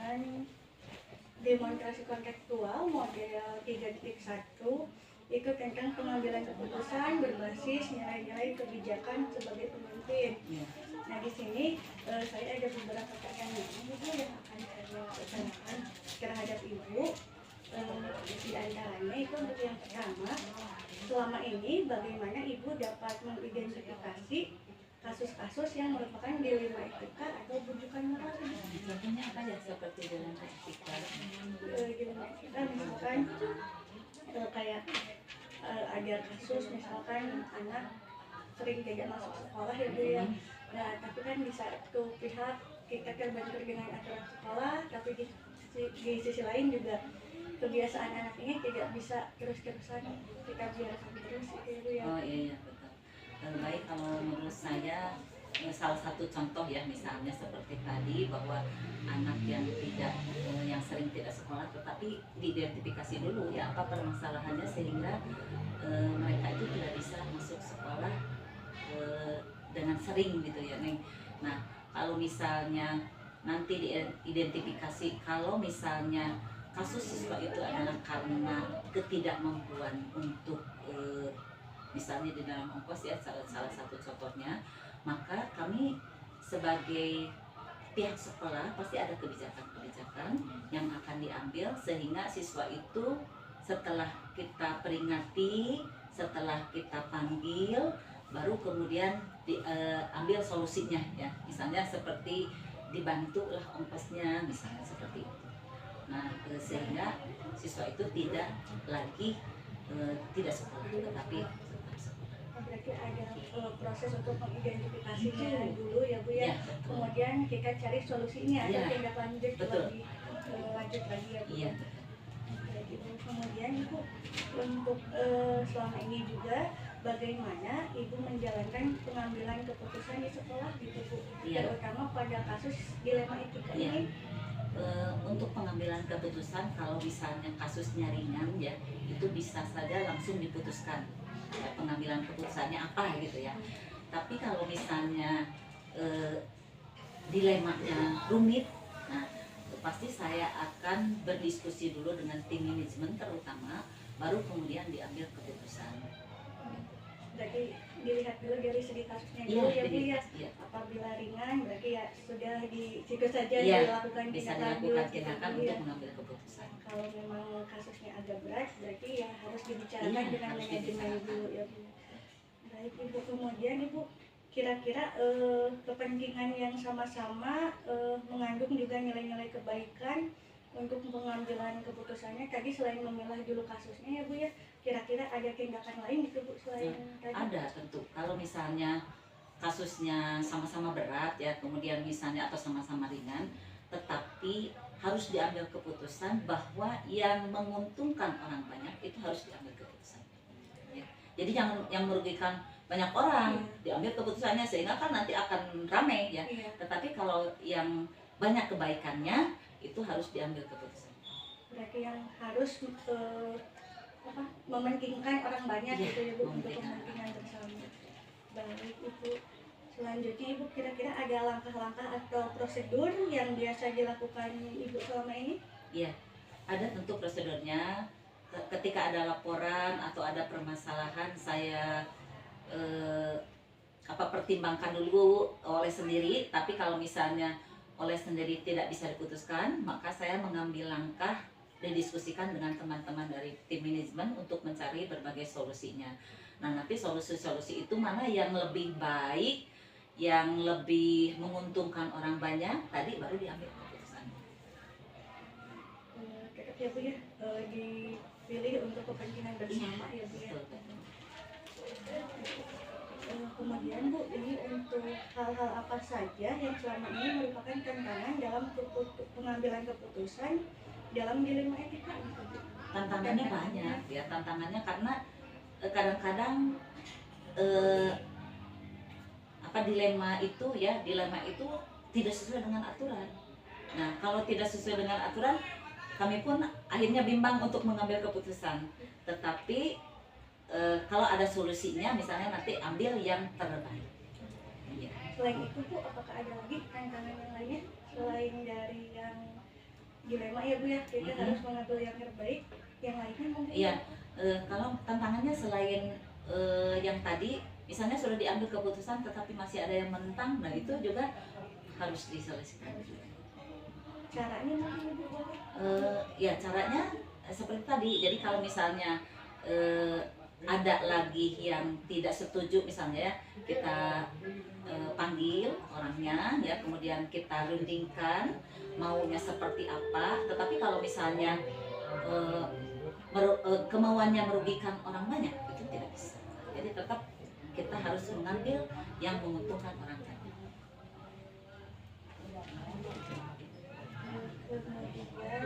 dengan demonstrasi kontekstual model 3.1 itu tentang pengambilan keputusan berbasis nilai-nilai kebijakan sebagai pemimpin. Nah di sini saya ada beberapa pertanyaan yang akan saya utarakan terhadap Ibu. Di antaranya itu untuk yang pertama, selama ini bagaimana Ibu dapat mengidentifikasi kasus-kasus yang merupakan dilema etika atau bujukan moral? Contohnya apa ya seperti dilema etika? Dilema etika misalkan kayak ada kasus misalkan anak sering tidak masuk sekolah ya Bu ya. Nah tapi kan di satu pihak kita terbentur dengan aturan sekolah, tapi di sisi lain juga kebiasaan anak ini tidak bisa terus-terusan kita biarkan terus itu ya. Oh iya betul. Baik, kalau menurut saya salah satu contoh ya misalnya seperti tadi bahwa anak yang yang sering tidak sekolah tetapi diidentifikasi dulu ya apa permasalahannya sehingga mereka itu tidak bisa masuk sekolah dengan sering gitu ya Neng. Nah kalau misalnya nanti diidentifikasi kalau misalnya kasus siswa itu adalah karena ketidakmampuan untuk misalnya di dalam ongkos ya salah satu contohnya, maka kami sebagai pihak sekolah pasti ada kebijakan-kebijakan yang akan diambil sehingga siswa itu setelah kita peringati, setelah kita panggil, baru kemudian diambil solusinya ya, misalnya seperti dibantulah ongkosnya misalnya seperti itu. Nah sehingga siswa itu tidak lagi tidak sekolah tetapi berarti ada proses untuk mengidentifikasinya dulu ya Bu ya, kemudian kita cari solusinya atau tindak lanjut lagi lanjut lagi ya Bu. Kemudian Ibu untuk selama ini juga bagaimana Ibu menjalankan pengambilan keputusan di sekolah gitu Bu, terutama pada kasus dilema etika ini. Untuk pengambilan keputusan kalau misalnya kasusnya ringan ya itu bisa saja langsung diputuskan ya, pengambilan keputusannya apa gitu ya. Tapi kalau misalnya dilemanya rumit, nah pasti saya akan berdiskusi dulu dengan tim manajemen terutama, baru kemudian diambil keputusan. Berarti dilihat dulu dari segi kasusnya dulu ya Bu ya. Apabila ringan berarti ya sudah di situ saja dilakukan tindakan untuk mengambil keputusan. Kalau memang kasusnya agak berat berarti ya harus dibicarakan dengan manajemen dulu ya Bu. Baik Ibu, kemudian Ibu kira-kira kepentingan yang sama-sama mengandung juga nilai-nilai kebaikan untuk pengambilan keputusannya tadi selain memilah dulu kasusnya ya Bu ya, kira-kira ada tindakan lain gitu Bu selain tadi? Ada tentu, kalau misalnya kasusnya sama-sama berat ya, kemudian misalnya atau sama-sama ringan, tetapi harus diambil keputusan bahwa yang menguntungkan orang banyak itu harus diambil keputusan ya. Jadi jangan yang merugikan banyak orang diambil keputusannya sehingga kan nanti akan ramai ya. Tetapi kalau yang banyak kebaikannya itu harus diambil keputusan. Berarti yang harus mementingkan orang banyak gitu ya Bu, untuk kepentingan bersama. Baik Ibu, selanjutnya Ibu kira-kira ada langkah-langkah atau prosedur yang biasa dilakukan Ibu selama ini? Iya, ada tentu prosedurnya. Ketika ada laporan atau ada permasalahan saya pertimbangkan dulu oleh sendiri, tapi kalau misalnya oleh sendiri tidak bisa diputuskan, maka saya mengambil langkah dan diskusikan dengan teman-teman dari tim manajemen untuk mencari berbagai solusinya. Nah nanti solusi-solusi itu mana yang lebih baik, yang lebih menguntungkan orang banyak, tadi baru diambil keputusan. Tetap ya Bu ya, dipilih untuk kepentingan bersama ya Bu ya. Kemudian Bu, ini untuk hal-hal apa saja yang selama ini merupakan tantangan dalam pengambilan keputusan dalam dilema etika? Tantangannya banyak ya, tantangannya karena kadang-kadang dilema itu tidak sesuai dengan aturan. Nah kalau tidak sesuai dengan aturan, kami pun akhirnya bimbang untuk mengambil keputusan. Tetapi kalau ada solusinya, misalnya nanti ambil yang terbaik. Selain itu Bu, apakah ada lagi tantangan yang lainnya selain dari yang dilema ya Bu ya, kita Mm-mm. harus mengambil yang terbaik, yang lainnya mungkin. Iya, kalau tantangannya selain yang tadi, misalnya sudah diambil keputusan tetapi masih ada yang menentang, nah itu juga harus diselesaikan. Caranya mungkin Ibu boleh. Ya caranya seperti tadi. Jadi kalau misalnya eh, ada lagi yang tidak setuju, misalnya ya, kita panggil orangnya, ya kemudian kita rundingkan maunya seperti apa. Tetapi kalau misalnya eh, kemauannya merugikan orang banyak, itu tidak bisa. Jadi tetap kita harus mengambil yang menguntungkan orang banyak. Kemudian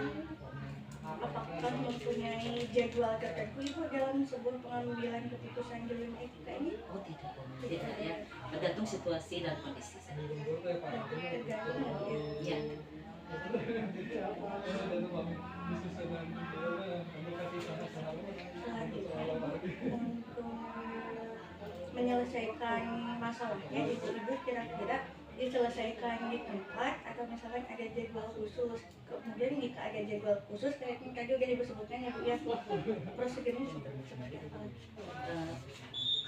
apakah mempunyai jadwal tertentu Ibu dalam sebuah pengambilan keputusan dilema etika ini? Oh tidak ya, tergantung situasi dan kondisi saja. Tergantung ya. Ya. Selanjutnya untuk menyelesaikan masalahnya ibu-ibu kira-kira diselesaikan di tempat atau misalkan ada jadwal khusus. Kemudian jika ada jadwal khusus kayak yang tadi udah ibu sebutkan ya Bu ya, prosedurnya seperti apa?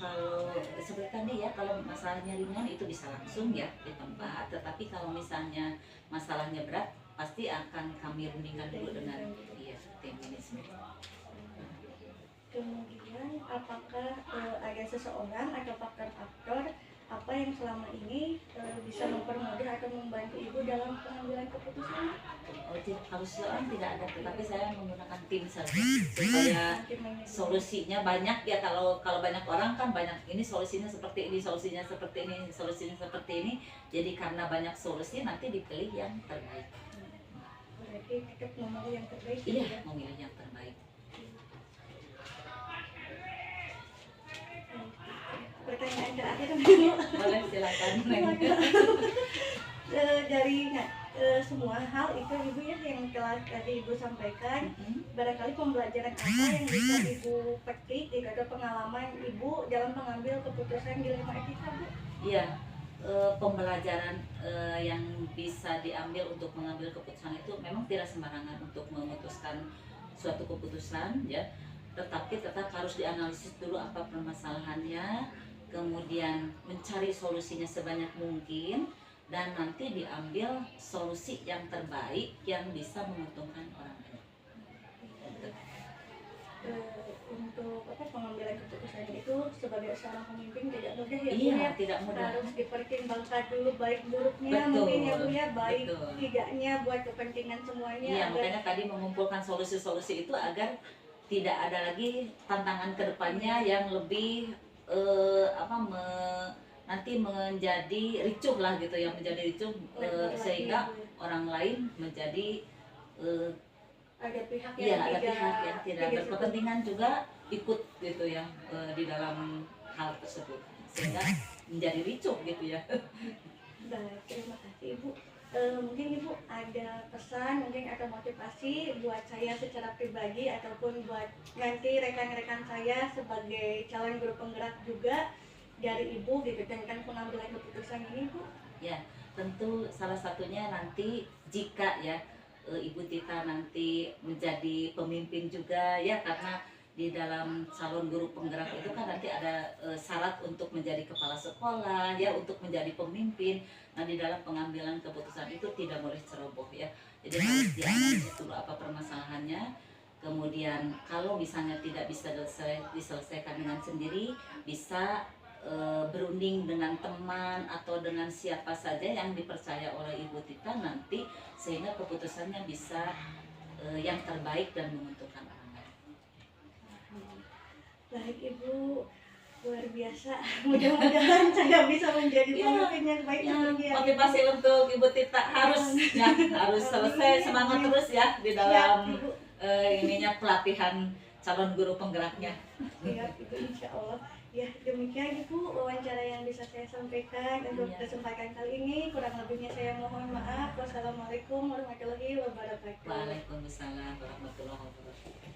Kalau seperti tadi ya, kalau masalahnya ringan itu bisa langsung ya di tempat. Tetapi kalau misalnya masalahnya berat, pasti akan kami rundingkan dulu dengan tim manajemen. Kemudian apakah ada seseorang atau faktor-faktor apa yang selama ini bisa mempermudah atau membantu ibu dalam pengambilan keputusan? Oh, kalau seorang tidak ada, tetapi saya menggunakan tim saja supaya solusinya banyak ya. Kalau banyak orang kan banyak, ini solusinya seperti ini, solusinya seperti ini, solusinya seperti ini. Jadi karena banyak solusi, nanti dipilih yang terbaik. Berarti tetap memilih yang terbaik. Iya, ya? memilih yang terbaik. Pertanyaan terakhir Boleh silakan. Dari semua hal itu ibu ya yang telah tadi ibu sampaikan, barangkali pembelajaran apa yang bisa ibu petik dari pengalaman ibu dalam mengambil keputusan dilema etika Bu? Iya, pembelajaran yang bisa diambil untuk mengambil keputusan itu memang tidak sembarangan untuk memutuskan suatu keputusan ya, tetapi tetap harus dianalisis dulu apa permasalahannya, kemudian mencari solusinya sebanyak mungkin, dan nanti diambil solusi yang terbaik yang bisa menguntungkan orang banyak. Untuk pengambilan keputusan itu sebagai seorang pemimpin tidak mudah ya Bu Iya, ya? tidak mudah. Harus dipertimbangkan dulu baik buruknya. Betul, mungkin ya Bu ya, baik betul. tidaknya buat kepentingan semuanya. Iya, agar makanya tadi mengumpulkan solusi-solusi itu agar tidak ada lagi tantangan kedepannya yang lebih nanti menjadi ricuh lah gitu, yang menjadi ricuh sehingga orang lain menjadi ada pihak iya, yang ada tidak, pihak yang tidak berkepentingan juga ikut gitu ya di dalam hal tersebut, sehingga menjadi ricuh gitu ya. Baik, terima kasih Ibu. Mungkin Ibu ada pesan mungkin atau motivasi buat saya secara pribadi ataupun buat nanti rekan-rekan saya sebagai calon guru penggerak juga dari Ibu gitu tentang pengambilan keputusan ini Bu? Ya, tentu salah satunya nanti jika ya Ibu Tita nanti menjadi pemimpin juga ya, karena di dalam calon guru penggerak itu kan nanti ada syarat untuk menjadi kepala sekolah ya, untuk menjadi pemimpin. Nah, di dalam pengambilan keputusan itu tidak boleh ceroboh ya. Jadi harus dianalisis dulu apa permasalahannya. Kemudian kalau misalnya tidak bisa diselesaikan dengan sendiri, bisa berunding dengan teman atau dengan siapa saja yang dipercaya oleh Ibu Tita nanti, sehingga keputusannya bisa yang terbaik dan menguntungkan orang lain. Baik Ibu, luar biasa. Mudah-mudahan saya bisa menjadi pemimpin yang baik. Motivasi untuk Ibu Tita harus ya, harus selesai, semangat terus ya di dalam ininya pelatihan calon guru penggeraknya. Ya, itu insya Allah. Ya, demikian Ibu wawancara yang bisa saya sampaikan untuk kesempatan kali ini. Kurang lebihnya saya mohon maaf. Wassalamualaikum warahmatullahi wabarakatuh. Waalaikumsalam warahmatullahi wabarakatuh.